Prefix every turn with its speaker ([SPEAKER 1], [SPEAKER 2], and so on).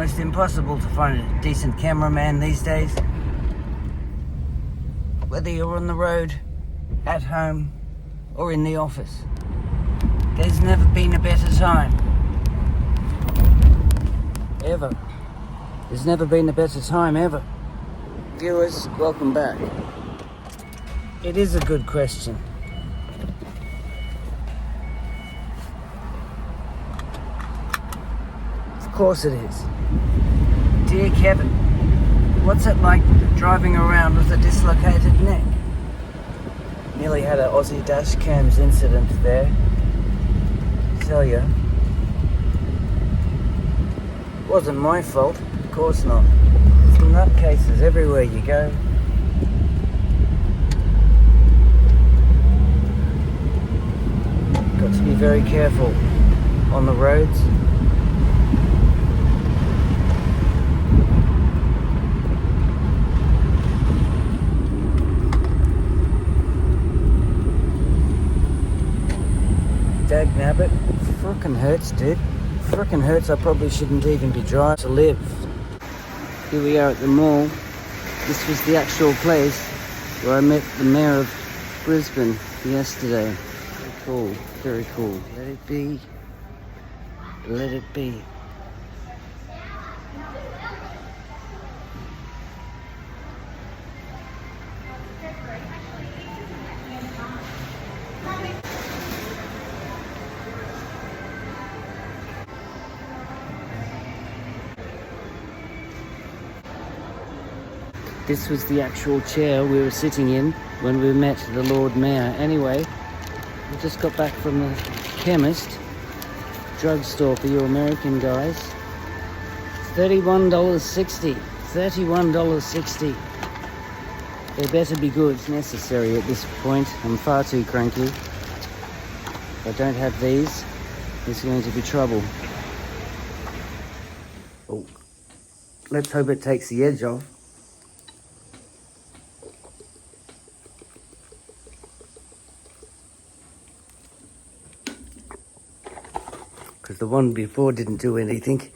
[SPEAKER 1] almost impossible to find a decent cameraman these days. Whether you're on the road, at home, or in the office. There's never been a better time. Ever. There's never been a better time, ever. Viewers, welcome back. It is a good question. Of course it is. Dear Kevin, what's it like driving around with a dislocated neck? Nearly had an Aussie dash cams incident there. Tell ya. Wasn't my fault, of course not. There's nutcases everywhere you go. Got to be very careful on the roads. Dagnabbit, frickin' hurts, dude. Frickin' hurts. I probably shouldn't even be driving to live. Here we are at the mall. This was the actual place where I met the mayor of Brisbane yesterday. Very cool, very cool. Let it be. Let it be. This was the actual chair we were sitting in when we met the Lord Mayor. Anyway, we just got back from the chemist, drugstore for you American guys. $31.60. $31.60. They better be goods necessary at this point. I'm far too cranky. If I don't have these, there's going to be trouble. Oh, let's hope it takes the edge off. Because the one before didn't do anything.